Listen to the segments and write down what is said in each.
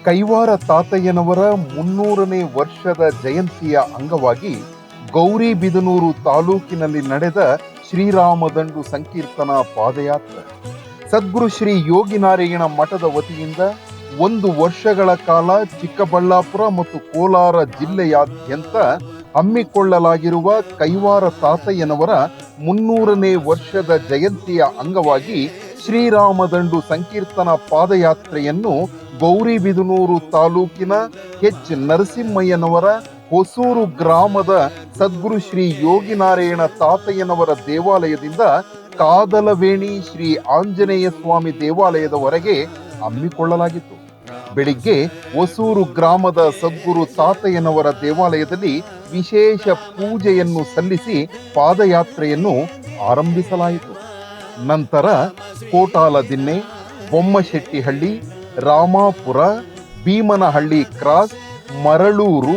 ಕೈವಾರ ತಾತಯ್ಯನವರ 300ನೇ ವರ್ಷದ ಜಯಂತಿಯ ಅಂಗವಾಗಿ ಗೌರಿಬಿದನೂರು ತಾಲೂಕಿನಲ್ಲಿ ನಡೆದ ಶ್ರೀರಾಮದಂಡು ಸಂಕೀರ್ತನಾ ಪಾದಯಾತ್ರೆ ಸದ್ಗುರು ಶ್ರೀ ಯೋಗಿನಾರಾಯಣ ಮಠದ ವತಿಯಿಂದ 1 ವರ್ಷಗಳ ಕಾಲ ಚಿಕ್ಕಬಳ್ಳಾಪುರ ಮತ್ತು ಕೋಲಾರ ಜಿಲ್ಲೆಯಾದ್ಯಂತ ಹಮ್ಮಿಕೊಳ್ಳಲಾಗಿರುವ ಕೈವಾರ ತಾತಯ್ಯನವರ 300ನೇ ವರ್ಷದ ಜಯಂತಿಯ ಅಂಗವಾಗಿ ಶ್ರೀರಾಮದಂಡು ಸಂಕೀರ್ತನಾ ಪಾದಯಾತ್ರೆಯನ್ನು ಗೌರಿಬಿದನೂರು ತಾಲೂಕಿನ ಎಚ್ ನರಸಿಂಹಯ್ಯನವರ ಹೊಸೂರು ಗ್ರಾಮದ ಸದ್ಗುರು ಶ್ರೀ ಯೋಗಿನಾರಾಯಣ ತಾತಯ್ಯನವರ ದೇವಾಲಯದಿಂದ ಕಾದಲವೇಣಿ ಶ್ರೀ ಆಂಜನೇಯ ಸ್ವಾಮಿ ದೇವಾಲಯದವರೆಗೆ ಹಮ್ಮಿಕೊಳ್ಳಲಾಗಿತ್ತು. ಬೆಳಿಗ್ಗೆ ಹೊಸೂರು ಗ್ರಾಮದ ಸದ್ಗುರು ತಾತಯ್ಯನವರ ದೇವಾಲಯದಲ್ಲಿ ವಿಶೇಷ ಪೂಜೆಯನ್ನು ಸಲ್ಲಿಸಿ ಪಾದಯಾತ್ರೆಯನ್ನು ಆರಂಭಿಸಲಾಯಿತು. ನಂತರ ಕೋಟಾಲದಿನ್ನೆ, ಬೊಮ್ಮಶೆಟ್ಟಿಹಳ್ಳಿ, ರಾಮಾಪುರ, ಭೀಮನಹಳ್ಳಿ ಕ್ರಾಸ್, ಮರಳೂರು,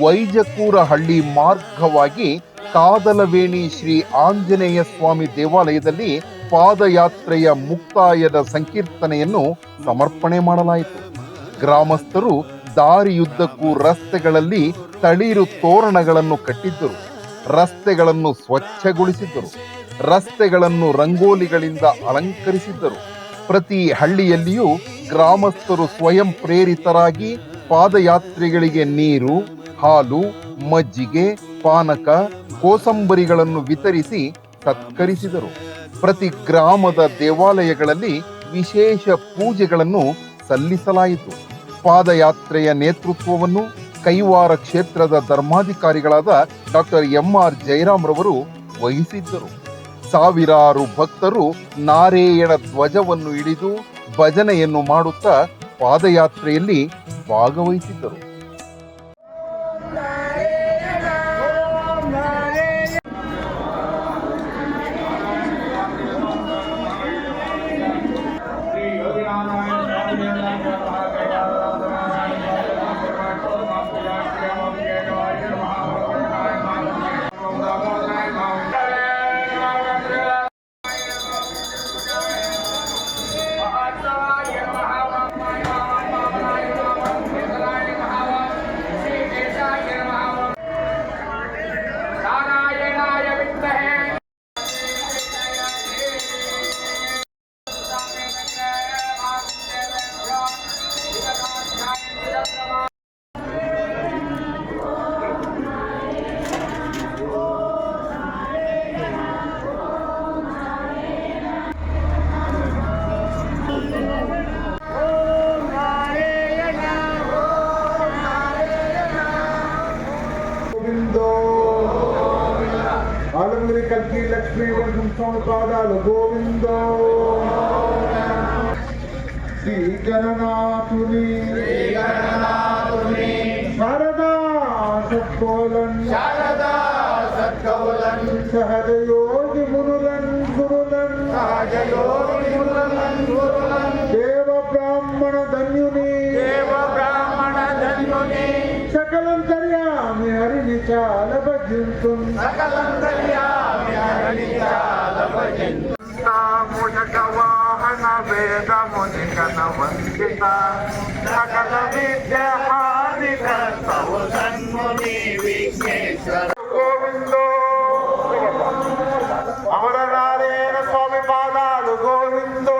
ವೈಜಕೂರಹಳ್ಳಿ ಮಾರ್ಗವಾಗಿ ಕಾದಲವೇಣಿ ಶ್ರೀ ಆಂಜನೇಯ ಸ್ವಾಮಿ ದೇವಾಲಯದಲ್ಲಿ ಪಾದಯಾತ್ರೆಯ ಮುಕ್ತಾಯದ ಸಂಕೀರ್ತನೆಯನ್ನು ಸಮರ್ಪಣೆ ಮಾಡಲಾಯಿತು. ಗ್ರಾಮಸ್ಥರು ದಾರಿಯುದ್ದಕ್ಕೂ ರಸ್ತೆಗಳಲ್ಲಿ ತಳಿರು ತೋರಣಗಳನ್ನು ಕಟ್ಟಿದ್ದರು, ರಸ್ತೆಗಳನ್ನು ಸ್ವಚ್ಛಗೊಳಿಸಿದ್ದರು, ರಸ್ತೆಗಳನ್ನು ರಂಗೋಲಿಗಳಿಂದ ಅಲಂಕರಿಸಿದ್ದರು. ಪ್ರತಿ ಹಳ್ಳಿಯಲ್ಲಿಯೂ ಗ್ರಾಮಸ್ಥರು ಸ್ವಯಂ ಪ್ರೇರಿತರಾಗಿ ಪಾದಯಾತ್ರಿಗಳಿಗೆ ನೀರು, ಹಾಲು, ಮಜ್ಜಿಗೆ, ಪಾನಕ, ಕೋಸಂಬರಿಗಳನ್ನು ವಿತರಿಸಿ ಸತ್ಕರಿಸಿದರು. ಪ್ರತಿ ಗ್ರಾಮದ ದೇವಾಲಯಗಳಲ್ಲಿ ವಿಶೇಷ ಪೂಜೆಗಳನ್ನು ಸಲ್ಲಿಸಲಾಯಿತು. ಪಾದಯಾತ್ರೆಯ ನೇತೃತ್ವವನ್ನು ಕೈವಾರ ಕ್ಷೇತ್ರದ ಧರ್ಮಾಧಿಕಾರಿಗಳಾದ ಡಾಕ್ಟರ್ MR ಜಯರಾಮ್ ರವರು ವಹಿಸಿದ್ದರು. ಸಾವಿರಾರು ಭಕ್ತರು ನಾರಾಯಣ ಧ್ವಜವನ್ನು ಹಿಡಿದು ಭಜನೆಯನ್ನು ಮಾಡುತ್ತಾ ಪಾದಯಾತ್ರೆಯಲ್ಲಿ ಭಾಗವಹಿಸಿದ್ದರು. కల్కి లక్ష్మీ వంశం పాదాలు గోవిందో. శ్రీ గణనాథుని శారదా సత్కోలన్ సహజయోగి గురులన్ దేవ బ్రాహ్మణ ధన్యుని సకలంతర్యామి హరిని చాల భజింతున్ మూషకవాహన వేద మునికన వందిత సకల విద్యాహారిక సౌసన్ముని విఘ్నేశ్వర గోవిందో. అమర నారాయణ స్వామి పాదాలు గోవిందో.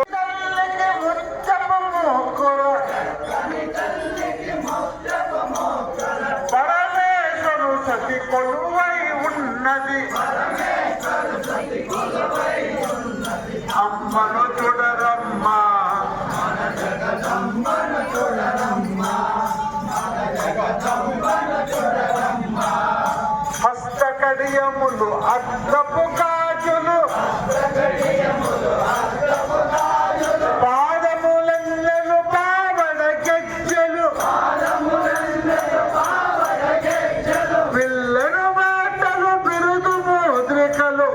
పరమేశ్వరు సతి కొలువై ఉన్నది, అమ్మను చూడరమ్మా, హస్తకడియములు అద్దపు గాజులు, పాదములెల్లెలు పావడ గెజ్జెలు, పిల్లను వేటలు బిరుదు ముద్రికలు,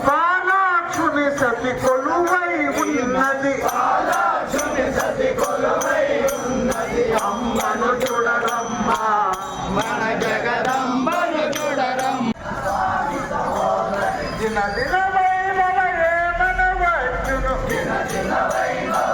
కాలాక్షుని సతి కొలువై ఉన్నది, అమ్మను చూడరమ్మా, మన జగదంబను చూడరమ్మ. దిన దిన వైభవ ఏమన వచ్చును, దిన దిన వైభవ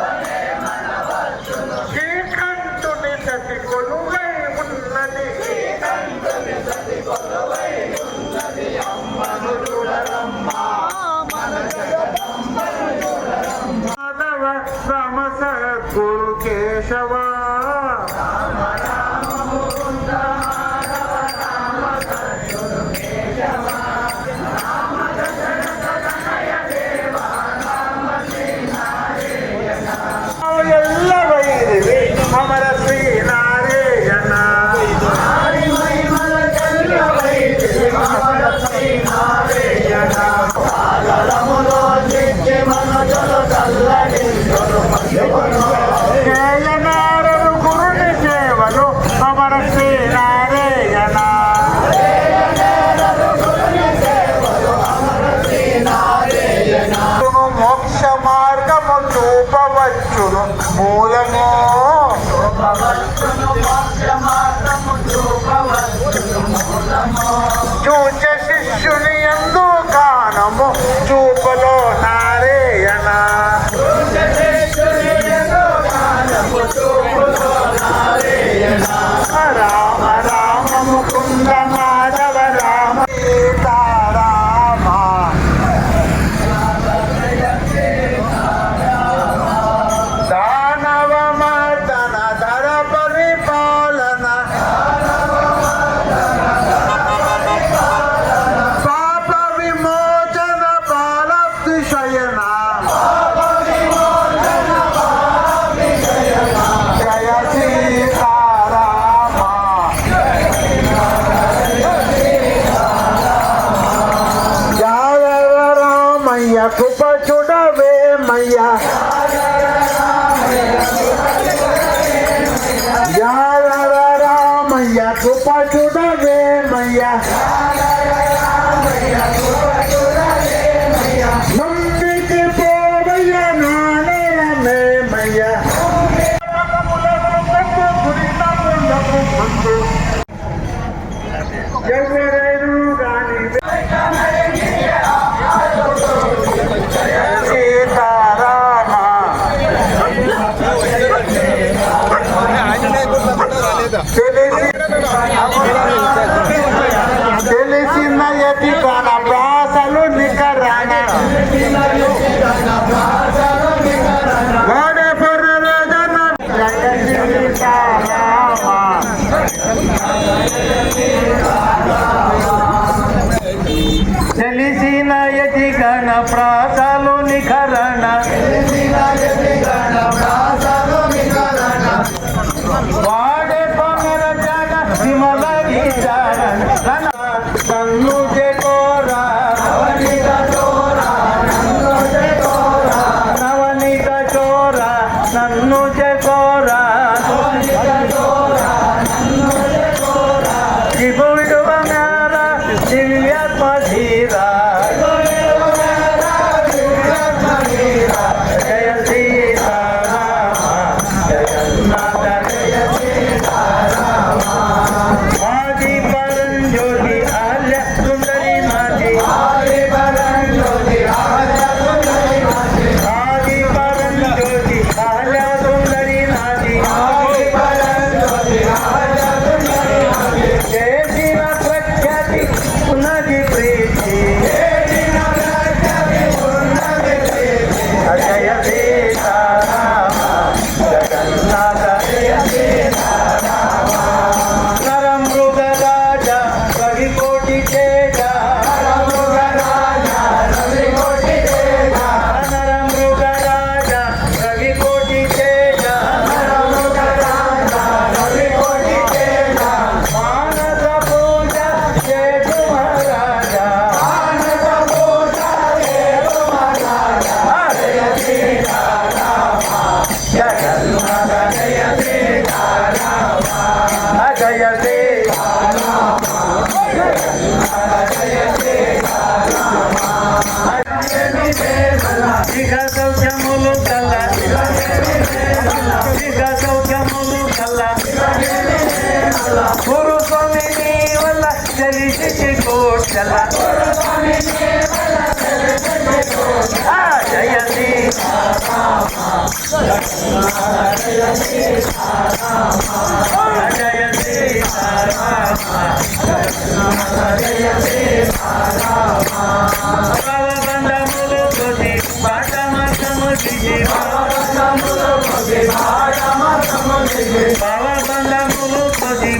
రామ సద్గురు కేశవ ಎಲ್ಲ ವೈರಿವೆ ಅಮರ ಶ್ರೀ ನಾರಾಯಣ జయనారదు గురుని సేవలు అమర శ్రీ నారాయణ మోక్ష మార్గము చూపవచ్చును మూలము చూచ శిష్యుని ఎందు కానము చూపలో నారాయణ రామ రామ ముకుంద మాధవ రామ సీతారామ దానవ మర్దన ధర పరిపాలన పాప విమోచన బాలప్తి శయన జయ సీతారామ యాదవ రామయ్య కృప చూడవే మయ్య యాదవ రామయ్య కృప చూడవే మయ్య నంబికి పోవయ్య నానరమే మయ్య ఎవరైనా గాని సీతారామ తెలిసిన ఎతి కన ప్రాసలు నికరణ వాడే పర్రదన జయ సీతారామ తెలిసిన ఎతి కన ప్రాసలు నికరణ వాడే పమర జగ విమల విచారణ నన్ను జోరా నవనీత చోరా నన్ను జోరా శివుడు బంగార దివ్యాత్మ ధీరా జయ సీతారామ జగన్నాథ ఆది పరంజ్యోతి ఆల్య సుందరి మాది ఆది పరంజ్యోతి ఆల్య సుందరి నాది చేసిన ప్రఖ్యాతి ఉన్నది ప్రీతి జయ సీతారామ జగన్నాథ నరమృగరాజ రవికోటి తేజ నరమృగరాజ రవికోటి తేజ మానస పూజ చేతు మహారాజా జయ సీతారామ జగన్నాథ జయ సీతారామ జయ శిఖ సౌఖ్యములు కల్ల శిఖ సౌఖ్యములు కల్ల గురు స్వామి నీ వల్ల తెలిసి కోట్ల జయ జయ బంధములు కొద్ది పాఠ మతము భవబంధములు కొద్ది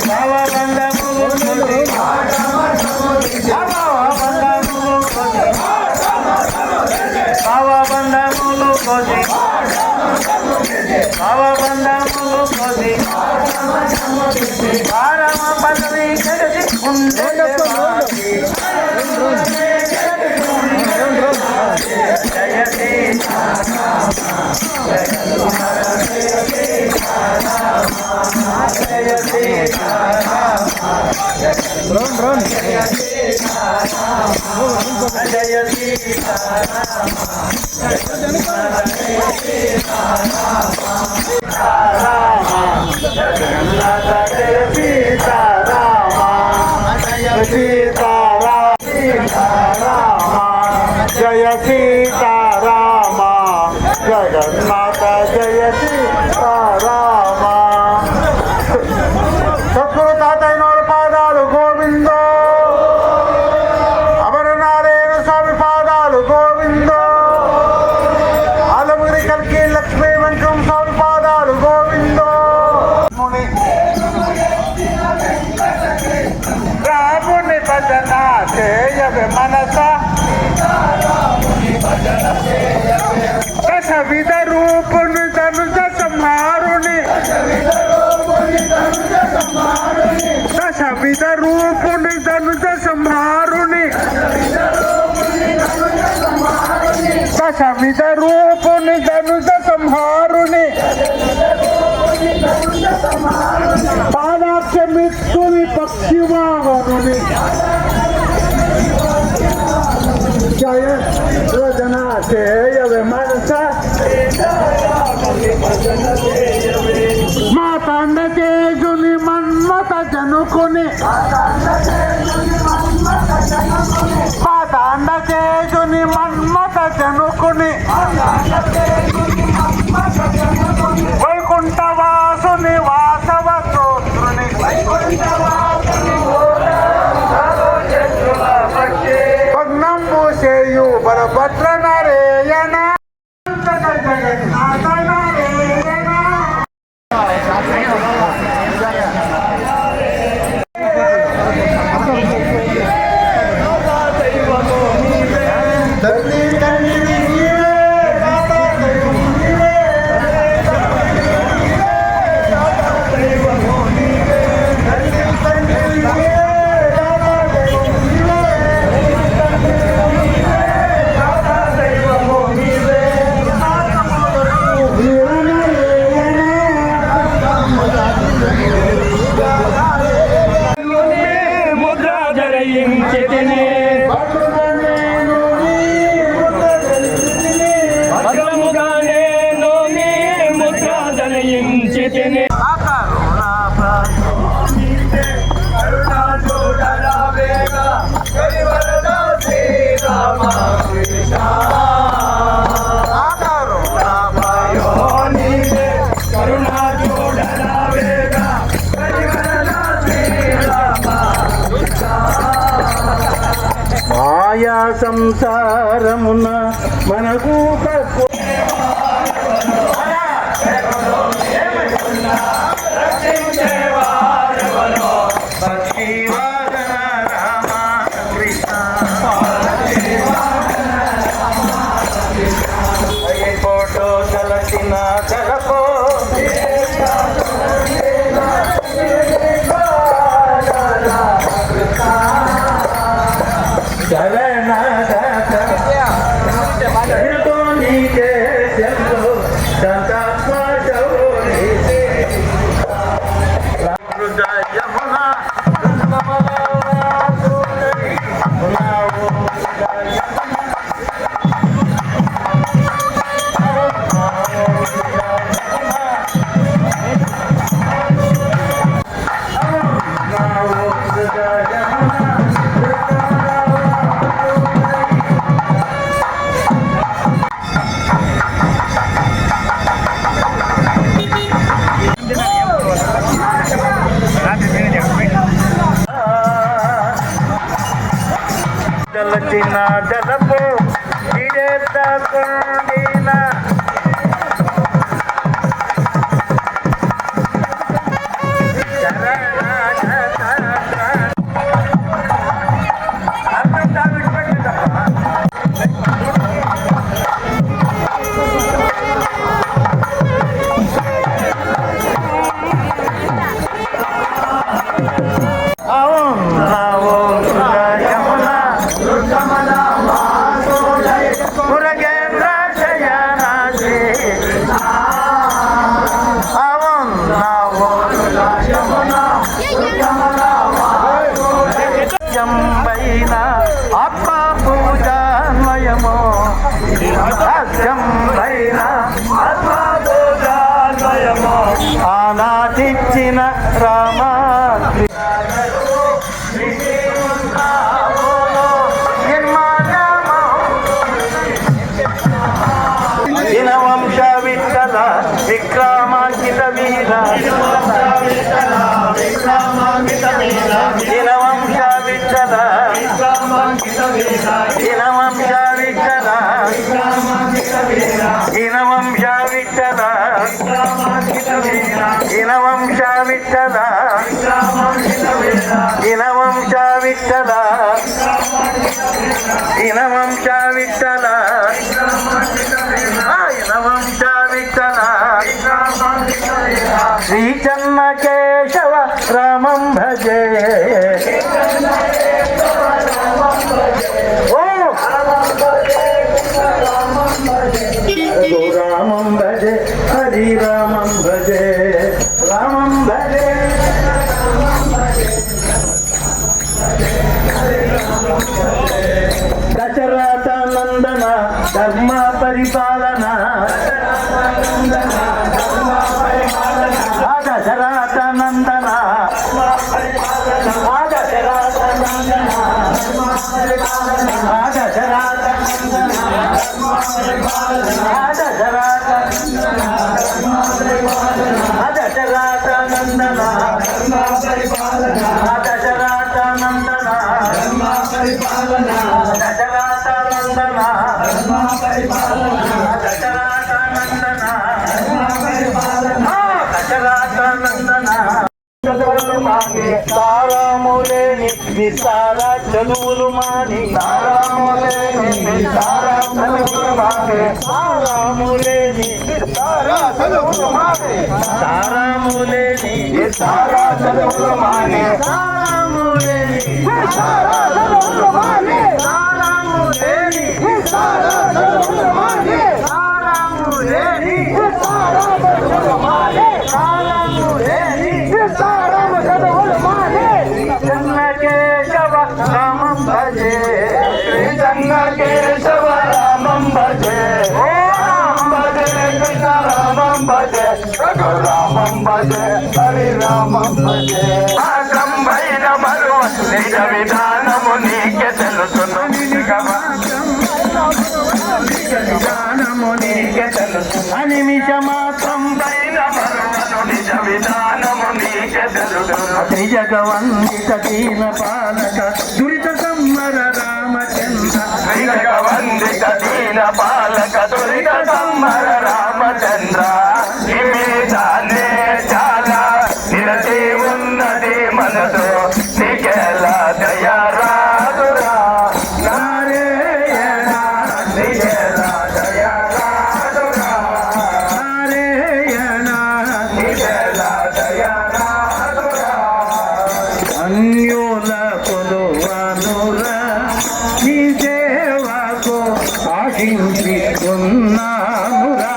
భవబంధములు కొద్ది భవబంధములు కొద్ది భవబంధములు కొద్ది భారమ పదవి కలిసి ఉండే జయ జయ సీతారామ జగన్నాథ జయ సీతారామ సద్గురు తాతయ్యనోరు పాదాలు గోవిందో అమరనారాయణ స్వామి పాదాలు గోవిందో ఆలమురి కల్కి లక్ష్మీ వెంకట స్వామి పాదాలు గోవిందో రాముని భజన చేయవే మనస దశవిధ రూపుని ధనుజ సంహారుని దశవిధ రూపుని ధనుజ సంహారుని దశవిధ రూపుని ధనుజ సంహారుని పాదాక్ష మిత్రుని పక్షివాహనుని జయ యోజన చేయవే మనస మా తండ తేజుని మన్మత జనుకుని మా తండ తేజుని మన్మత జనుకుని వైకుంఠవాసుని వాసవ స్తోత్రుని పగ్నంబు చేయు బలభద్ర నారాయణ జగన్నాథ నారాయణ మాయా సంసారమున మనకు ఫోటో చలసిన చలపో చలన నీకే దలచిన జలపు ఇడెత్తకుండిన ఆత్మ పూజాన్వయమో సత్యంబైన ఆత్మ పూజాన్వయమో ఆనాటిచ్చిన రామ వంశ విఠల విక్రమాంకిత వీర వంశ విఠల వంశ విఠల వంశ విఠల వంశ విఠల వంశ విఠల వంశ విఠల వంశ విఠల శ్రీ చెన్న కేశవ రామం భజే రామం భజే హరి రామం భజే రామం భజే దశరథ నందన ధర్మ పరిపాలన దశరథ నందన తారాములేని నిసార చదువులు మాని తారాములేని నిసార చదువులు మాని తారాములేని నిసార చదువులు మాని తారాములేని నిసార చదువులు మాని తారాములేని నిసార చదువులు మాని తారాములేని నిసార చదువులు మాని తారాములేని నిసార చదువులు మాని తారాములేని నిసార కేశవ రామం భజే శ్రీ జన్న కేశవ రామం భజే రామం భజే కృష్ణ రామం భజే రఘురామం భజే హరి రామం భజే ఆగంభైన మరువ నిజ విధానము నీకే తెలుసును విధానము నీకే తెలుసు అనిమిష మాత్రం పైన మరువను నిజ విధానము నీకే తెలుసు త్రిజగవందిత దీన పాలక దురిత సంవర రామచంద్ర త్రిజగవందిత దీన పాలక దురిత సంవర రామచంద్ర నిమిషాన్నే చాలా నిరతి ఉన్నది మనసు నీకెలా దయారాదురా నారాయణ నీకెలా దయారాదురా నారాయణ నీకెలా దయారాదురా అన్యుల కొలువనురా నీ సేవకు ఆశించి ఉన్నానురా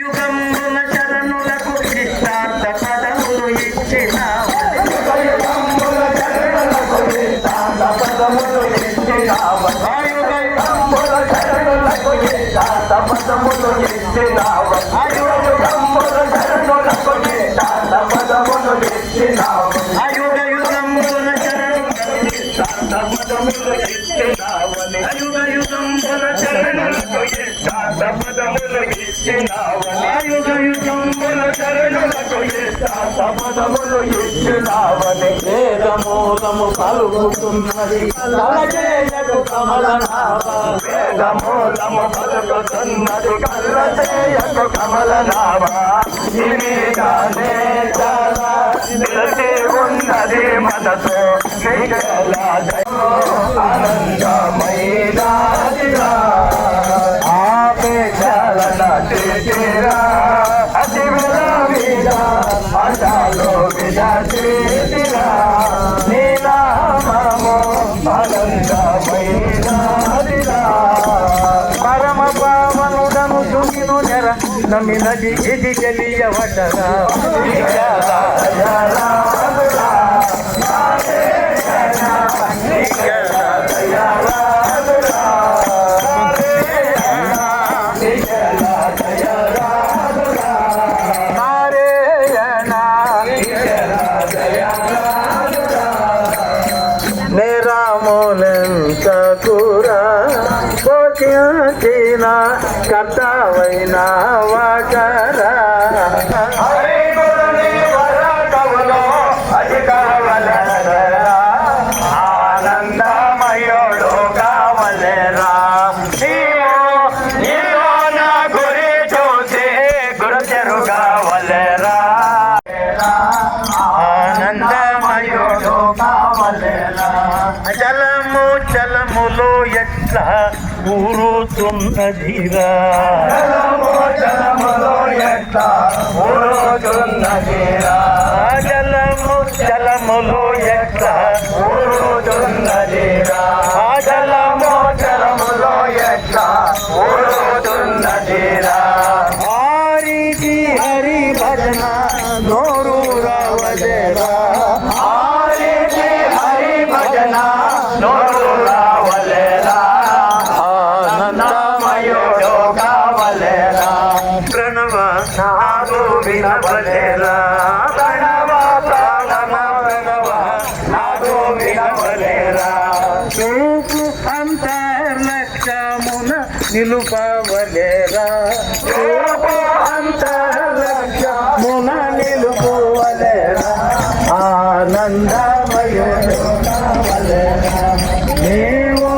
యుగముల శరణులకు నిష్ఠార్థ పదములు ఇచ్చిన యుగ యుగముల శరణులకు పదములు ఇచ్చినావని వేదమూలము పలుకుతున్నది కలచేయకు కమలనాభ వేదమూలము పలుకుతున్నది కళ్ళచేయకు కమలనాభ నీగానే చాలా నిలచి ఉన్నది మనతో ఆనందమైనాదిరా ఆపేక్షాలన తీరా అతి విరా అటాలో విరా నీనామో ఆనందమైనాదిరా పరమ పావనుడను సుఖిను నెర నమ్మినది ఇది తెలియవటరా కర్తవైనా వాకరా ఆనందమయోడు కావలేరా నా గురి చూసి గురు చెరుగావలేరా ఆనందమయోడు కావలేరా జలము జలములో ఎట్లా ఊరుతున్నదిరా జలములో ఎట్లా ఊరుతున్నదిరా జలము జలములో ఎట్లా ఊరుతున్నదిరా జలములో ఎట్లా ఊరుతున్నదిరా హరికి హరి భజన నోరు రావలేరా హరికి హరి భజన నోరు రావలేరా ఆనందమయోడు కావలేరా ప్రణవ నాదు వినవలేరా ప్రణవ ప్రాణమ ప్రణవ నాదు వినవలేరా చూపు అంతర్లక్ష్యమున నిలుపవలేరా చూపు అంతర్లక్ష్యమున నిలుపవలేరా ఆనందమయోడు కావలేరా నీవు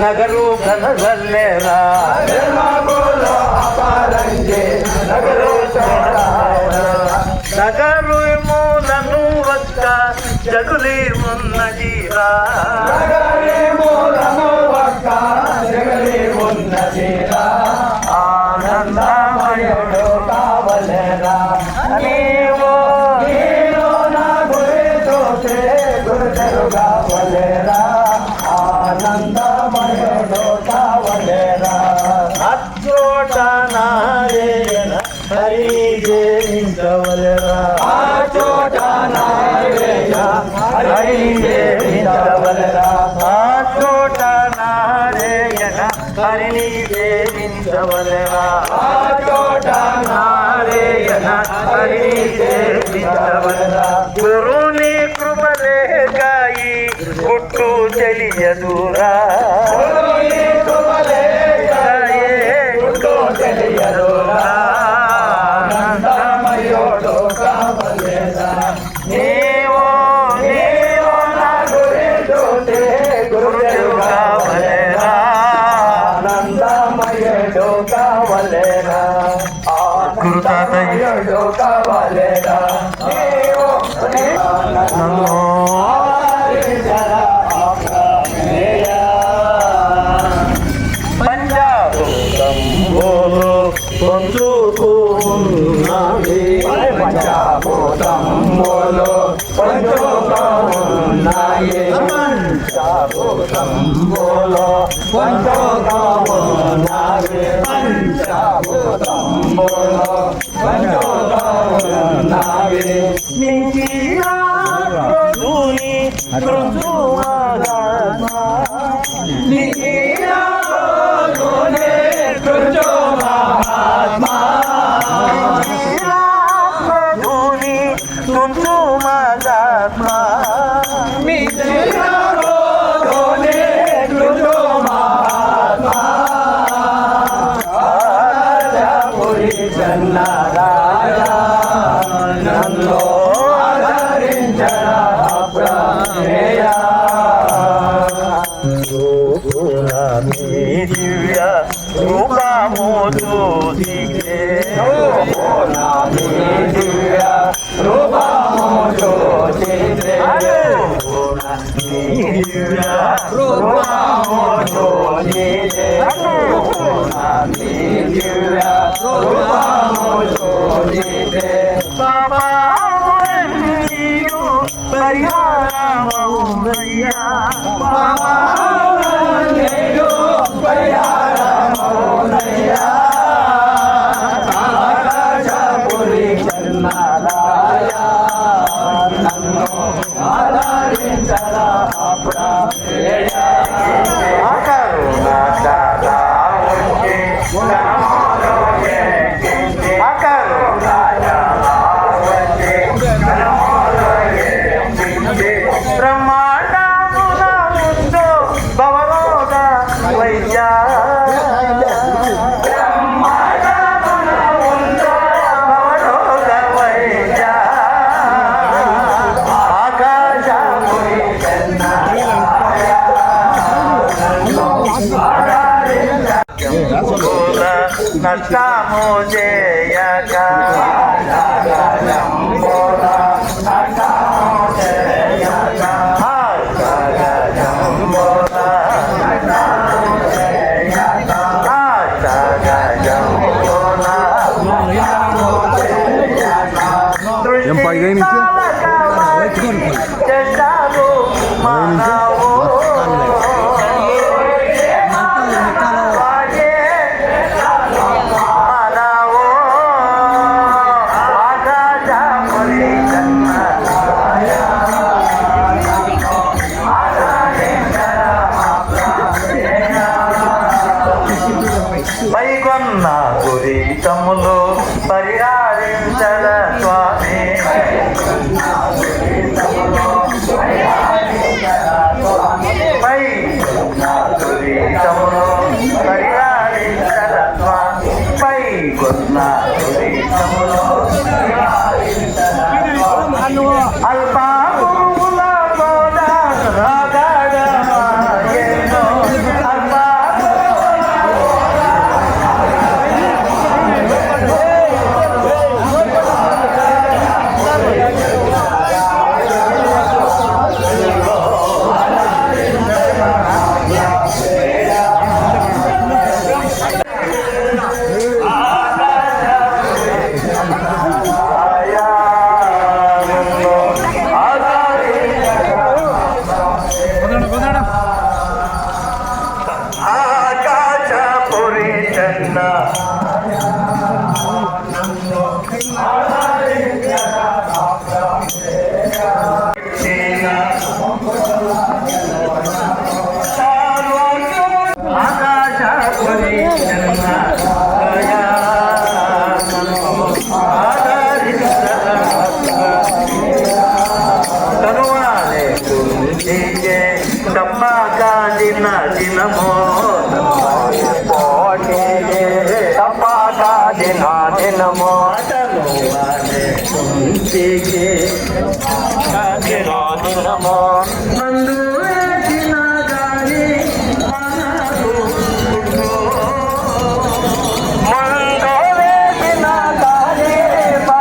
నగరు కనగల్లేరా నగరు మూలను వక్క జగులి ఉన్నదిరా ఆనందమయుడు కావలేరా నీవో నా గురి చూసే గురు కావలేరా ఆనందమయుడు కావలేరా అచ్చోట నారాయణ హరి జయించవలేరా అచ్చోట నారాయణ హరి జయించవలేరా అచ్చోట నారాయణ హరిని జయించవలేరా అచ్చోట నారాయణ హరిని జయించవలేరా గురుని కృపలే గాయి గుట్టు తెలియదురా గుట్టు తెలియదురా ఆనందమయోడు కావలేరా నీవో నా గురి చూసే గురు కావలేరా ఆనందమయుడు కావలేరా గురు తాతయ్యుడు కావలేరా పంచభూతములు పంచోకమున్నాయి పంచభూతములు పంచోకమున్నాయి పంచభూతములు మించిన ప్రభుని కృంచుమగాత్మా మించిన ప్రభుని కృంచుమగాత్మా ప్రభుని కృంచుమగాత్మా మించిన ప్రభుని కృంచుమగాత్మా ఆరాధపురి జన్నారాయణ నన్ను ఆదరించన ప్రమేయ దివ్య రూపము చూసితే దివ్య రూపము చూసితే దివ్య రూపము చూసితే దివ్య రూపము చూసితే పాపములన్నీయు పరిహారమవునయ్యా పాపములన్నీయు పరిహారమవునయ్యా ఆకాశపురి జన్మరాయ నన్ను ఆదరించర ప్రమేయ బ్రహ్మాండమున ముందు భవరోగ వైద్య బ్రహ్మాండమున ముందు భవరోగ వైద్య ఆకాశముని నష్టము చేయక చేస్తాను మానవు పైకొన్న గురీతములు పరిహారించల స్వామి పైకొన్న గురీతములు పరిహారించల స్వామి పైకొన్న గురీతములు అల్పాముల గోదా రాగాడమాయేనో ఆకాశపురి జన్న ఆకాశపురి జన్న తనువాలే కుందికే తప్పగా దిన దినమో తప్పగా దిన దినమో తనువాలే కుందికే దిన దినమో మందు వేసిన గాని మనసు మందు వేసిన గాని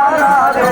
మనసు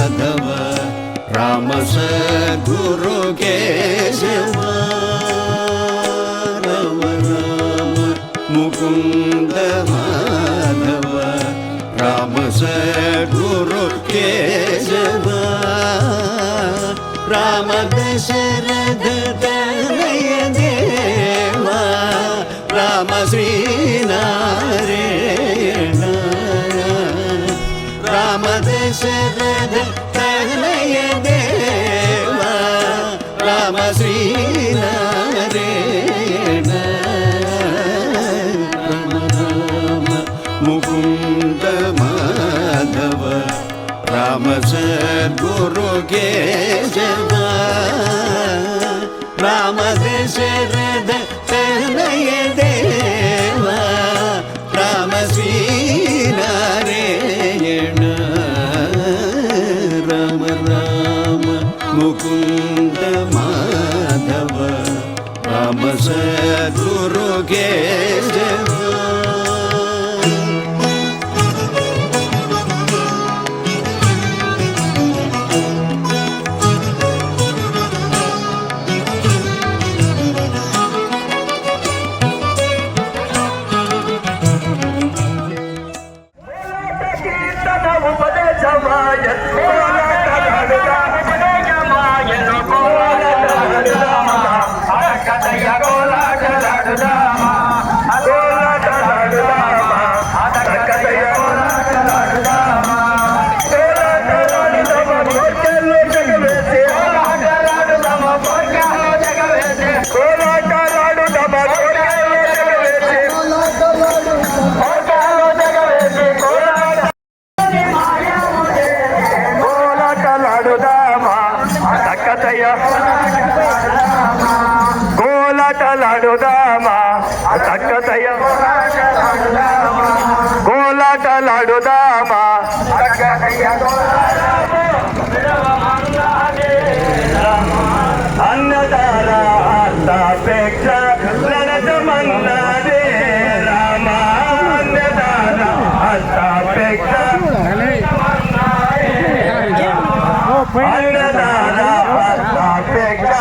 మాధవ రామ సద్గురు కేశవ రామ రామ ముకుంద మాధవ రామ సద్గురు కేశవ రామ దశరథ తనయ దేవ రామ శ్రీనారాయణ రామ దశరథ తనయ దేవ రామ శ్రీనారాయణ రామ రామ ముకుంద మాధవ రామ సద్గురు కేశవ రామ దశరథ తనయ దేవ రామ శ్రీనారాయణ రామ రామ ముకుంద మాధవ రామ సద్గురు కేశవ కోలాటలాడుదామా తక్కతయ్య కోలాటలాడుదామా అన్నదాన అర్థాపేక్ష రణతమన్నదే రామ అన్నదాన అర్థాపేక్ష అన్నదాన అర్థాపేక్ష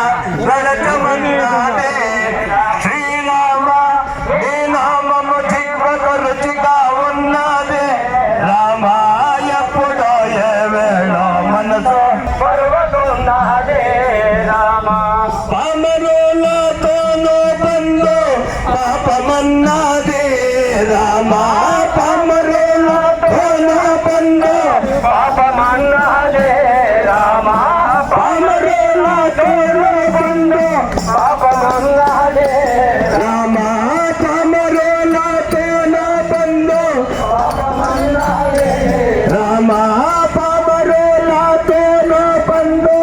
రణతమన్నదే శ్రీరామ నీ నామము దివ్వక రుచిగా ఉన్నదే రామ ఎప్పుడో ఏ వేళ మనసు పర్వతున్నదే రామ పామరులతోనూ బంధు పాపమన్నదే రామ పామరులతోనూ బంధు పాపమన్నదే రామ పామరులతోనూ బంధు పాపమన్నదే రామ పామరులతోనూ బంధు పాపమన్నదే రామ పామరులతోనూ బంధు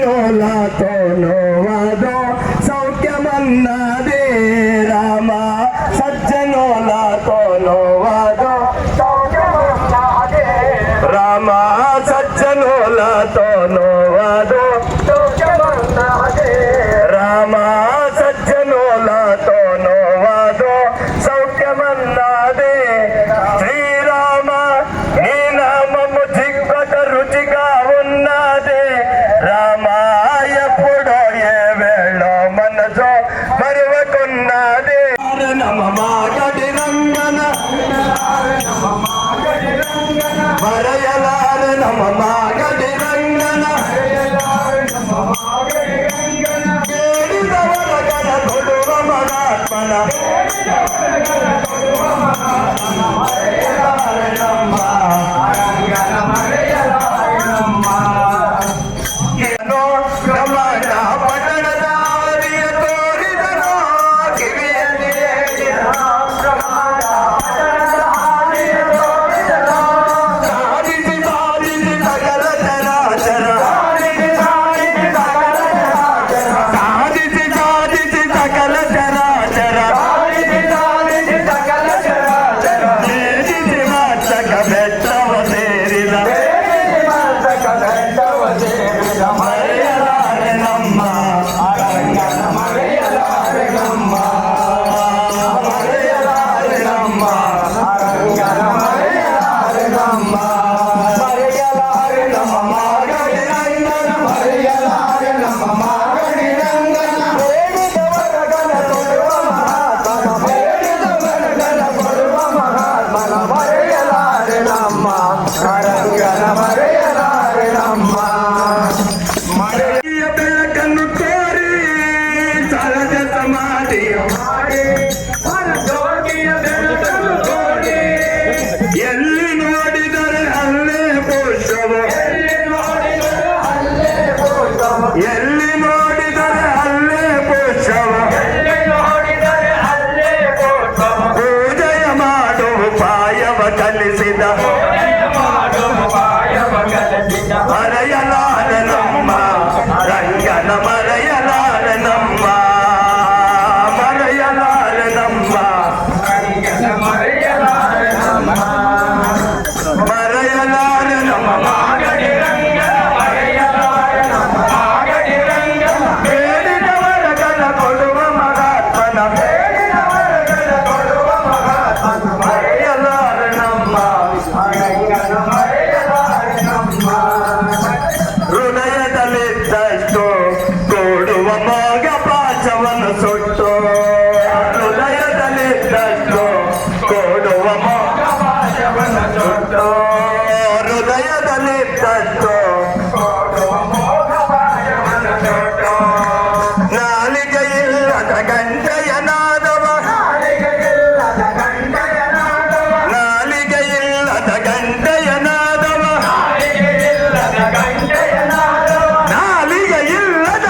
సజ్జనులతోనూ వాదో సౌఖ్యమన్నదే రామ సజ్జనులతోనూ వాదో సౌఖ్యమన్నదే రామ సజ్జనులతోనూ వాదో సౌఖ్యమన్నదే రామ సజ్జనులతోనూ వాదో సౌఖ్యమన్నదే శ్రీరామ నీ నామము దిగ్గట రుచిగా ఉన్నదే రామ ఎప్పుడో ఏ వేళ మనసు మరువ ಮಾಡಿ ಜೋಗಿಯ ಬೆಳಕನ್ನು ನೋಡಿ ಎಲ್ಲಿ ನೋಡಿದರೆ ಅಲ್ಲೇ ಪುಷ್ಪವ ಎಲ್ಲಿ ನೋಡಿದರೆ ಅಲ್ಲೇ ಪುಷ್ಪವ ಎಲ್ಲಿ ನೋಡಿದರೆ ಅಲ್ಲೇ ಪುಷ್ಪವ ಎಲ್ಲಿ ನೋಡಿದರೆ ಅಲ್ಲೇ ಪುಷ್ಪವ ಪೂಜೆಯ ಮಾಡುವ ಉಪಾಯವ ಕಲಿಸಿದ ಮರೆಯಲಾರ ನಮ್ಮ ರಂಗನ ಮರೆಯಲಾರ ನಮ್ಮ ಮರೆಯಲಾರ ನಮ್ಮ ಮರೆಯಲಾರ ನಮ್ಮ ಬೇಡಿದವರ ಕಲ ಕೊಡುವ ಮಹಾತ್ಮನ ಮರೆಯಲಾರ ನಮ್ಮ ಹೃದಯದಲ್ಲಿದ್ದಷ್ಟು ಕೊಡುವ ಮೋಗ ಪಾಶವನ್ನು ಸುಟ್ಟು ಹೃದಯದಲ್ಲಿದ್ದಷ್ಟು ಕೊಡುವ ಮೋಗ ಪಾಶವನ್ನು ಸುಟ್ಟು ಹೃದಯದಲ್ಲಿದ್ದಷ್ಟು ಕೊಡುವ ಮೋಗ ಪಾಶವನ್ನು ಸುಟ್ಟು ನಾಲಿಗೆ ಇಲ್ಲದ ಗಂಟೆಯ ನಾದವ ನಾಲಿಗೆ ಇಲ್ಲದ ಗಂಟೆಯ ನಾದವ ನಾಲಿಗೆ ಇಲ್ಲದ ಗಂಟೆಯ ನಾದವ ನಾಲಿಗೆ ಇಲ್ಲದ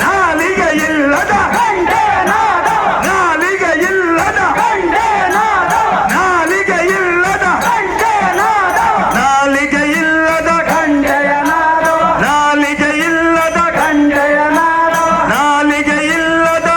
ನಾಲಿಗೆ ಇಲ್ಲದ ನಾಲಿಗೆ ಇಲ್ಲದ ನಾಲಿಗೆ ಇಲ್ಲದ ನಾಲಿಗೆ ಇಲ್ಲದ ನಾಲಿಗೆ ಇಲ್ಲದ ನಾಲಿಗೆ ಇಲ್ಲದ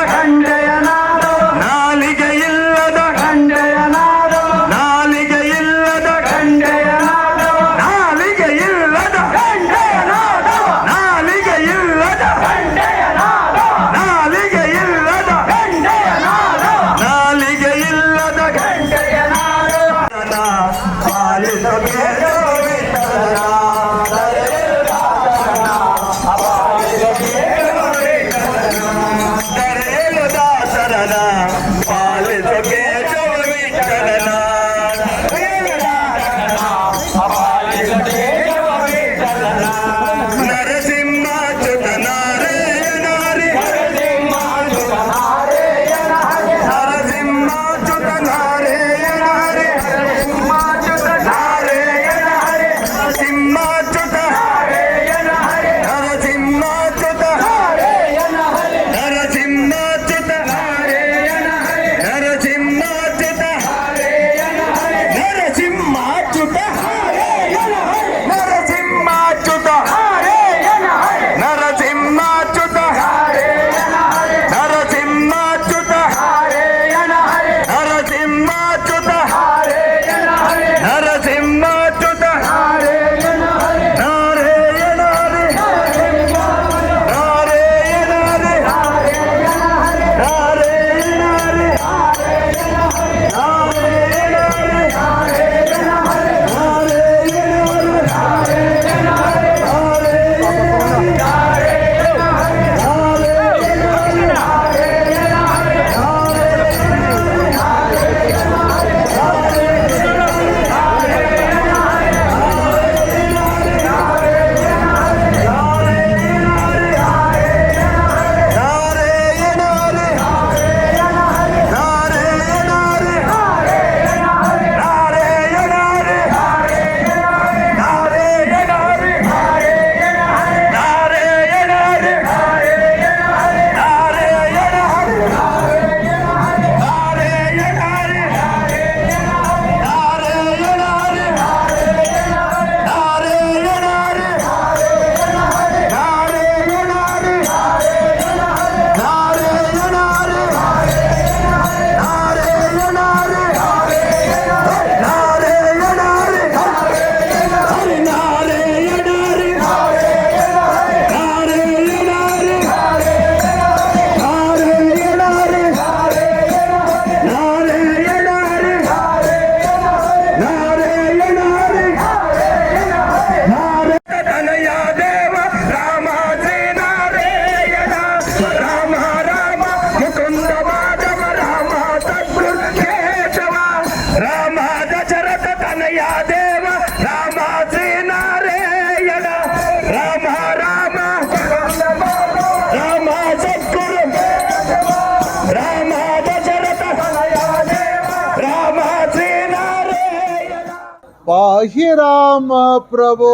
పాహి రామ ప్రభో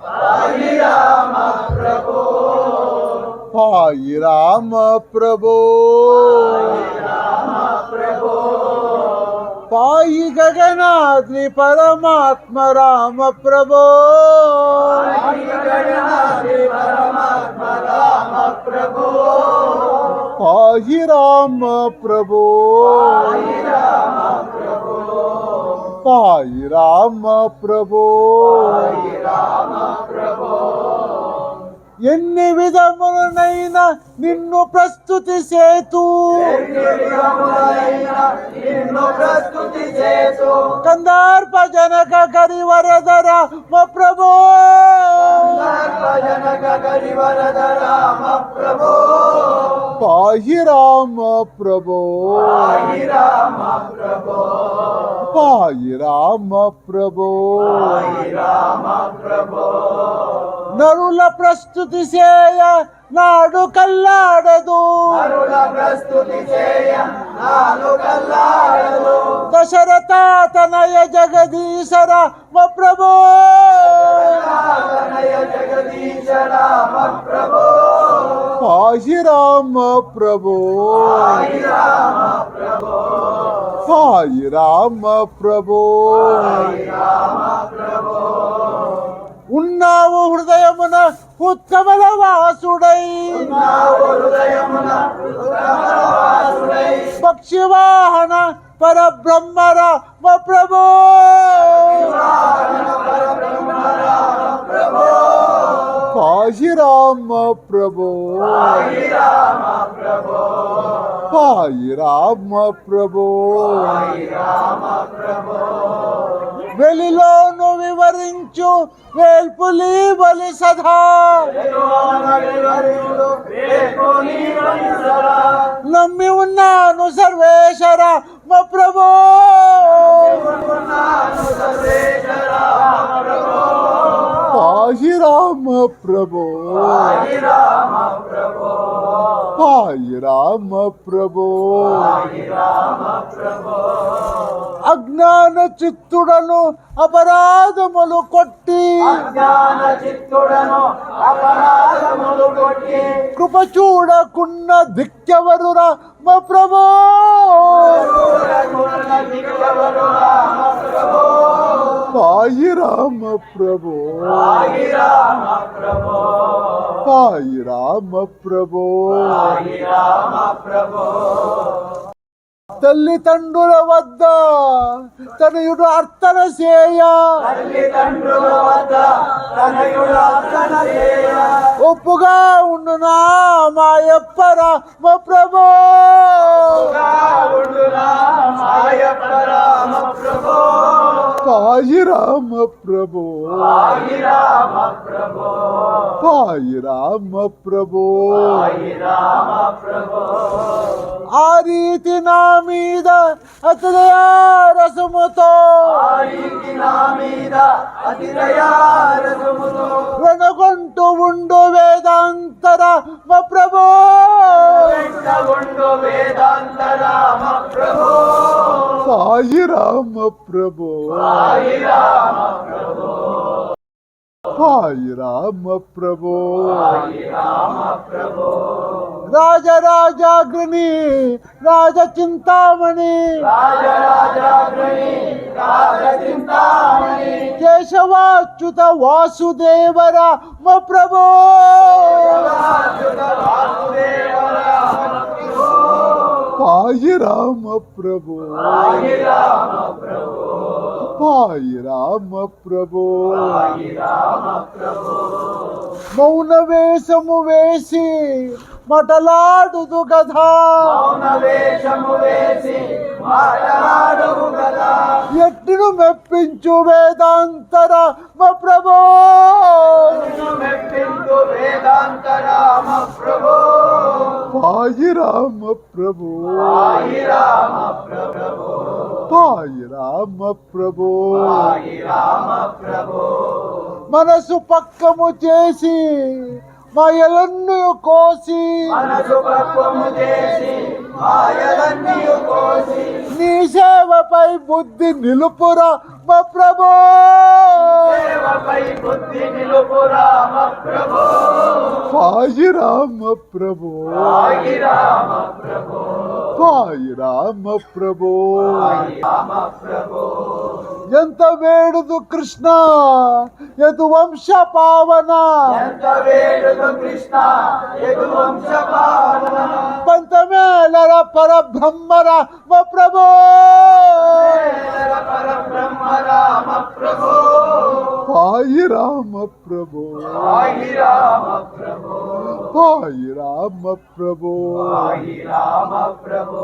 పాహి రామ ప్రభో పాహి రామ ప్రభో ప్రభో పాయి గగనాద్రి పరమాత్మ రామ ప్రభో గణనాథి పరమాత్మ రామ ప్రభో పాయి రామ ప్రభో రామ ప్రభో పాయి రామ ప్రభో రామ ప్రభో ఎన్ని విధములనైనా నిన్ను ప్రస్తుతి సేతు నిన్ను ప్రస్తుతి చేతు కందార్ప జనక కరివరదర మ ప్రభో జనక గరివరద రామ ప్రభో పాహి రామ ప్రభో పాహి రామ ప్రభో పాహి రామ ప్రభో పాహి రామ ప్రభో నరుల ప్రస్తుతి చేయ నాడు కల్లాడదు అరుణ ప్రస్తుతి చేయ నాను కల్లాడదు దశరథ తనయ జగదీశర మ ప్రభో తనయ జగదీశ రామ ప్రభో పాహి రామ ప్రభో పాహి రామ ప్రభో పాహి రామ ప్రభో పాహి రామ ప్రభో ఉన్నావు హృదయమున ఉత్తమల వాసుడై హృదయమున ఉత్తమవాసుడై పక్షివాహన పరబ్రహ్మర మ ప్రభో పాహి రామ ప్రభో పాహి రామ ప్రభో పాహి రామ ప్రభో పాహి రామ ప్రభో వెలిలోను వివరించు వేల్పులి బలి సదా నమ్మి ఉన్నాను సర్వేశ్వర మ ప్రభో పాహి రామ ప్రభో పాహి రామ ప్రభో అజ్ఞాన చిత్తుడను అపరాధములు కొట్టి జ్ఞాన చిత్తుడను అపరాధములు కొట్టి కృప చూడకున్న దిక్కెవరురా మ ప్రభో పాహి రామ ప్రభో పాహి రామ ప్రభో పాహి రామ ప్రభో పాహి రామ ప్రభో తల్లిదండ్రుల వద్ద తనయుడు అర్చన చేయ తల్లిదండ్రుల వద్ద తనయుడు అర్చన చేయ ఒప్పుగా ఉండునా మాయప్పర మ ప్రభో ఉండునా మాయప్ప రామ ప్రభో పాహి రామ ప్రభో పాహి రామ ప్రభో పాహి రామ ప్రభో పాహి రామ ప్రభో ఆ రీతి నా మీద అతదయా రసముతో ఆరికి నా మీద అతి దయా రసముతో వెనుకొంటూ ఉండు వేదాంతర మ ప్రభో వెంటగుండు వేదాంత రామ ప్రభో పాహి రామ ప్రభో పాహి రామ ప్రభో పాహి రామ ప్రభో పాహి రామ ప్రభో రాజరాజాగ్ని రాజచింతామణి రాజరాజాగ్ని రాజచింతామణి కేశవాచ్యుత వాసుదేవర మ ప్రభో వాసుదేవ రామ ప్రభో పాహి రామ ప్రభో పాహి రామ ప్రభో పాహి రామ ప్రభో పాహి రామ ప్రభో మౌన వేషము వేసి మటలాడుదు గధా మౌన వేషము వేసి మాట్లాడుము కదా ఎట్టును మెప్పించు వేదాంతర మ ప్రభో మెప్పిందు వేదాంత రామ ప్రభో పాహి రామ ప్రభో పాహి రామ ప్రభో పాహి రామ ప్రభో పాహి రామ ప్రభో మనసు పక్కము చేసి మాయలన్నీ కోసి మనసు పక్వము చేసి మాయలన్నీ కోసి నీ సేవపై బుద్ధి నిలుపురా మా ప్రభు. సేవపై బుద్ధి నిలుపురా మా ప్రభు. సాయి రామ ప్రభు, సాయి రామ ప్రభు, సాయి రామ ప్రభు. సాయి రామ ప్రభు. ఎంత వేడుదు కృష్ణ యదువంశ పావన, ఎంత వేడుదు కృష్ణ యదువంశ పావన. పంతమేళర పరబ్రహ్మర మా ప్రభు. పరబ్రహ్మ రామ ప్రభు. సాయి రామ ప్రభు, సాయి రామ ప్రభు, సాయి రామ ప్రభు. సాయి రామ ప్రభు.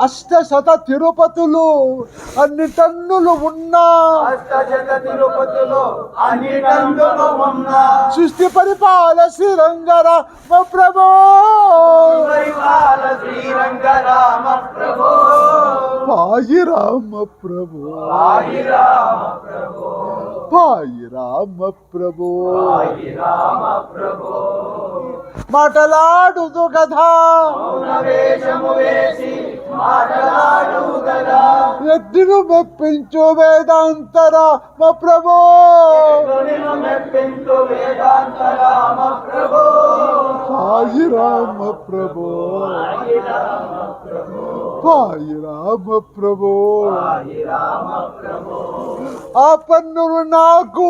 అష్టశత తిరుపతులు అన్ని టన్నులు ఉన్నా, అష్టజగ తిరుపతిలో అన్ని నందులు ఉన్నా. సృష్టి పరిపాల శ్రీరంగర మా ప్రభు. పరిపాల శ్రీరంగ రామ ప్రభు. సాయి రామ ప్రభు, సాయి రామ ప్రభు, సాయి రామ ప్రభు. సాయి రామ ప్రభు. మాటలాడుదు గదా మౌన వేషము వేసి మాటలాడు గదా. ఎద్దును మెప్పించు వేదాంతర మా ప్రభు. నిన్ను మెప్పించు వేదాంత రామ ప్రభు. సాయి రామ ప్రభు, సాయి రామ ప్రభు, సాయి రామ ప్రభు. సాయి రామ ప్రభు. ఆ పన్నులు నాకు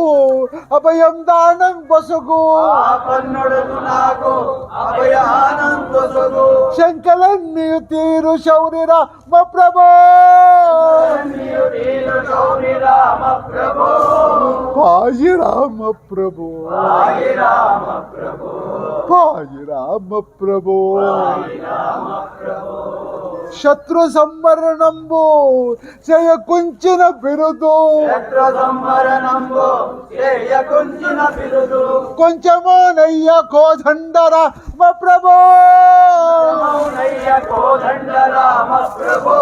అభయం దానం బసుగు, ఆ పన్నుడు నాకు అభయానందొసగు. శంకలన్నీ తీరు శౌరిరా మా ప్రభు. నీవు నీరు శౌరి రామ ప్రభు. సాయి రామ ప్రభు, సాయి రామ ప్రభు, సాయి రామ ప్రభు. సాయి రామ ప్రభు. శత్రు సంవరణంబు చేయకుంచిన బిరుదు, శత్రు సంవరణంబు చేయకుంచిన బిరుదు. కొంచెమో నయ్య కోదండర మా ప్రభు. మౌనయ్య కోదండ రామ ప్రభు.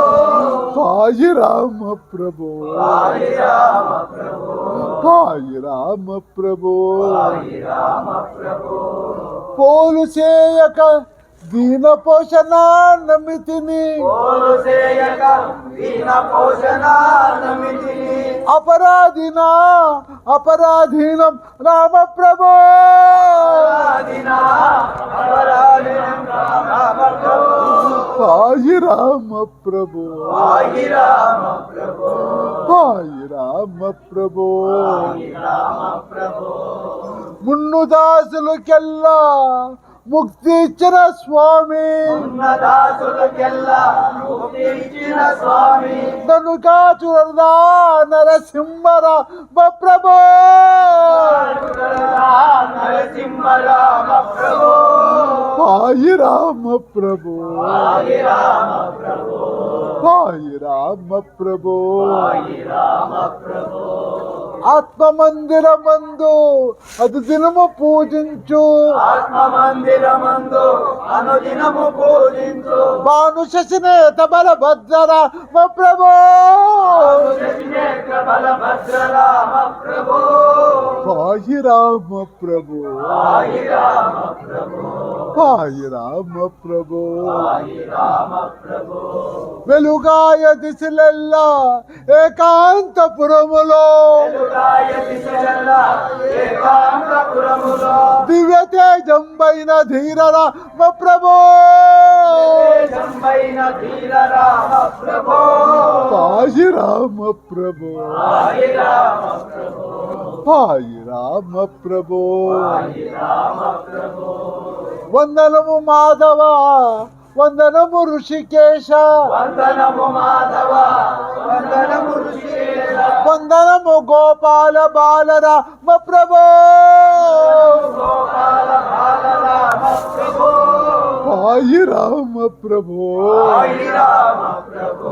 సాయి రామ ప్రభు, సాయి రామ ప్రభు, సాయి రామ ప్రభు. సాయి రామ ప్రభు. పోలు చేయక దీన పోషణ నమితిని, పోలు చేయక దీన పోషణ నమితిని. అపరాధిన అపరాధీనం రామ ప్రభు. అపరాధినా అపరాధినం రామ ప్రభు. సాయి రామ ప్రభు, సాయి రామ ప్రభు, సాయి రామ ప్రభు. సాయి రామ ప్రభు. మున్ను దాసులకెల్లా ముక్తి ఇచ్చిన స్వామి, ఉన్నదాసులకెల్లా ముక్తి ఇచ్చిన స్వామి. నన్ను కాచురదా నరసింహర మా ప్రభు. నరసింహ రామ ప్రభు. సాయి రామ ప్రభు, సాయి రామ ప్రభు, సాయి రామ ప్రభు. సాయి రామ ప్రభు. ఆత్మ మందిరమందు అది దినము పూజించు, ఆత్మ మందిరమందు అనుదినము పూజించు. భాను శశినేత బలభద్ర మా ప్రభు. శశినేత్ర బలభద్ర రామ ప్రభు. సాయి రామ ప్రభు, సాయి రామ ప్రభు, సాయి రామ ప్రభు. సాయి రామ ప్రభు. వెలుగాయ దిశలెల్లా ఏకాంతపురములో, వెలుగాయ దిశలెల్లా ఏకాంతపురములో. దివ్య తేజంబైన ధీరర మా ప్రభు. తేజంబైన ధీర రామ ప్రభు. సాయి రామ ప్రభు, సాయి రామ ప్రభు, సాయి రామ ప్రభు. సాయి రామ ప్రభు. వందనము మాధవ, వందనము ఋషికేశ, వందనము మాధవ, వందనము ఋషికేశ. వందనము గోపాల బాలర మా ప్రభు. గోపాల బాల రామ ప్రభు. సాయి రామ ప్రభు, సాయి రామ ప్రభు,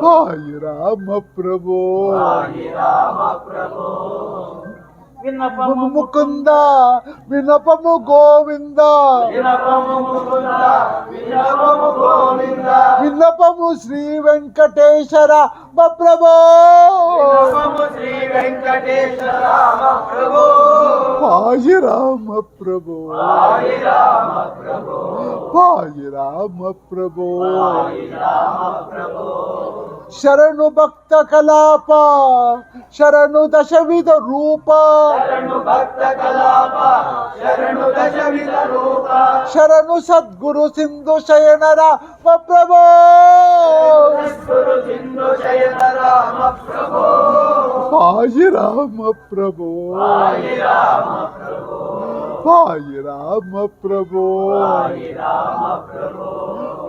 సాయి రామ ప్రభు. సాయి రామ ప్రభు. విన్నపము ముకుంద వినపము గోవింద, విన్నపము ముకుంద, విన్నపము గోవింద. విన్నపము శ్రీ వెంకటేశ్వర మా ప్రభు. విన్నపము శ్రీ వెంకటేశ్వర రామ ప్రభు. సాయి రామ ప్రభు, प्रभो साई राम प्रभो साई राम प्रभो साई राम प्रभो शरणु भक्त कलाप शरणु दशविध रूप शरणु भक्त कलाप शरणु दशविध रूप शरणु सद्गुरु सिंधु शयन राम प्रभो सद्गुरु सिंधु शयन राम प्रभो साई राम प्रभो साई राम प्रभो साई राम प्रभो साई राम प्रभो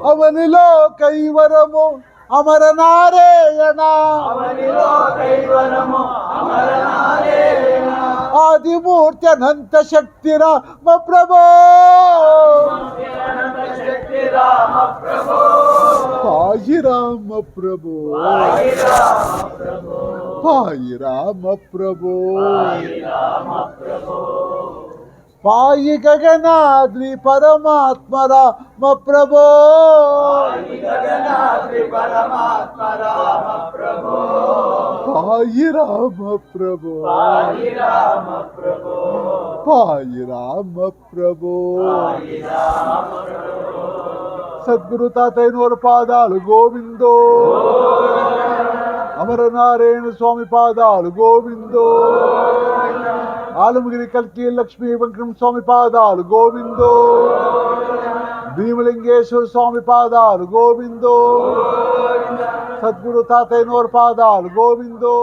అవనిలో కైవరము అమర నారాయణ అవనిలో కైవరము అమర నారాయణ ఆదిమూర్తి అనంత శక్తి రామ ప్రభో అనంత శక్తి రామ ప్రభో సాయి రామ ప్రభో సాయి రామ ప్రభో సాయి రామ ప్రభో సాయి రామ ప్రభో పాయి గగనాద్రి పరమాత్మ రామ ప్రభో సాయి గగనాద్రి పరమాత్మ రామ ప్రభో సాయి రామ ప్రభో సాయి రామ ప్రభో సాయి రామ ప్రభో సాయి రామ ప్రభో సద్గురు తాతయ్యనోరు పాదాలు గోవిందో అమరనారాయణ స్వామి పాదాలు గోవిందో ఆలమగిరి కల్కి లక్ష్మీ వెంకట స్వామి పాదాలు గోవిందో భీమలింగేశ్వర స్వామి పాదాలు గోవిందో సద్గురు తాతయ్యనోరు పాదాలు గోవిందో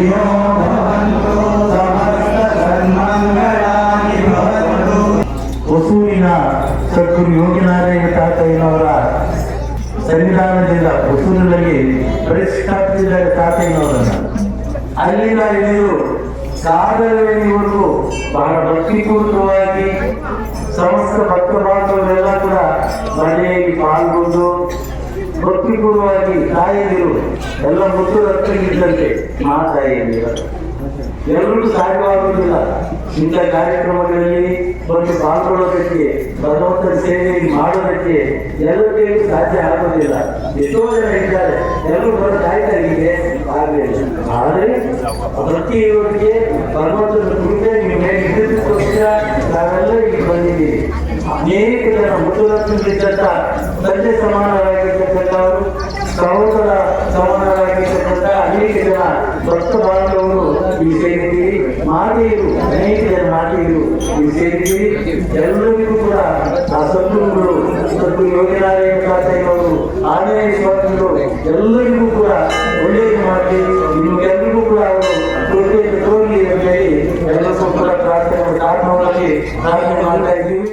सुखिनो भवन्तु समस्तसन्मङ्गलानि भवन्तु ಹೊಸೂರಿನ ಸದ್ಗುರು ಯೋಗಿನಾರಾಯಣ ತಾತಯ್ಯನವರ ಸನ್ನಿಧಾನದಿಂದ ಹೊಸೂರಿನಲ್ಲಿ ಪ್ರತಿಷ್ಠಾಪಿಸಿದ್ದಾರೆ ತಾತಯ್ಯನವರನ್ನು. ಅಲ್ಲಿನ ಹಿಡಿದು ಕಾದರವರೆಗೂ ಬಹಳ ಭಕ್ತಿಪೂರ್ವಕವಾಗಿ ಸಮಸ್ತ ಭಕ್ತ ಬಾಂಧವರೆಲ್ಲ ಕೂಡ ಮನೆಯಲ್ಲಿ ಪಾಲ್ಗೊಂಡು ಭಕ್ತಿಪೂರ್ವವಾಗಿ ತಾಯಿಯರು ಎಲ್ಲ ಮುತ್ತು ರಕ್ತಗಿದ್ದಂತೆ ತಾಯಿಯರು ಎಲ್ಲರೂ ಸಾಧ್ಯವಾಗುವುದಿಲ್ಲ. ಇಂಥ ಕಾರ್ಯಕ್ರಮಗಳಲ್ಲಿ ಬಂದು ಪಾಲ್ಗೊಳ್ಳೋದಕ್ಕೆ ಭಗವಂತನ ಸೇವೆ ಮಾಡೋದಕ್ಕೆ ಎಲ್ಲರಿಗೂ ಸಾಧ್ಯ ಆಗೋದಿಲ್ಲ. ಎಷ್ಟೋ ಜನ ಇದ್ದಾರೆ, ಎಲ್ಲರೂ ಬಂದು ಕಾಯ್ತಾ ಇದೆ ಆಗಲಿಲ್ಲ. ಆದರೆ ಪ್ರತಿಯೊಬ್ಬರಿಗೆ ಭಗವಂತನ ಕೃಪೆ ನಿಮ್ಮ ಮೇಲೆ ಇದ್ದಕ್ಕೋಸ್ಕರ ನಾವೆಲ್ಲ ಇಲ್ಲಿ ಬಂದಿದ್ದೀವಿ. ಅನೇಕ ಜನ ಮುತ್ತುರತ್ನಗಳಿದ್ದಂಥ ತಂದೆ ಸಮಾನರಾಗಿರ್ತಕ್ಕಂಥವರು, ಸಹೋದರ ಸಮಾನರಾಗಿರ್ತಕ್ಕಂಥ ಅನೇಕ ಜನ ಭಕ್ತ ಬಾಂಧವರು ಇಲ್ಲಿ ಸೇರಿದ್ದೀರಿ. ಮಾತೆಯರು ಅನೇಕ ಜನ ಮಾತೆಯರು ಇಲ್ಲಿ ಸೇರಿದ್ದೀರಿ. ಎಲ್ಲರಿಗೂ ಕೂಡ ಆ ಸದ್ಗುರುಗಳು ಸದ್ಗುರು ಯೋಗಿನಾರಾಯಣ ತಾತಯ್ಯನವರು, ಆಂಜನೇಯ ಸ್ವಾಮಿಗಳು ಎಲ್ಲರಿಗೂ ಕೂಡ ಒಳ್ಳೆಯದು ಮಾಡಿ ನಿಮಗೆಲ್ಲರಿಗೂ ಕೂಡ ಅವರು ಕೃಪೆಯನ್ನು ತೋರಲಿ ಅಂತ ಹೇಳಿ ಎಲ್ಲರಿಗೂ ಕೂಡ ಪ್ರಾರ್ಥನೆ ಮಾಡ್ತಾ ಇದ್ದೀವಿ.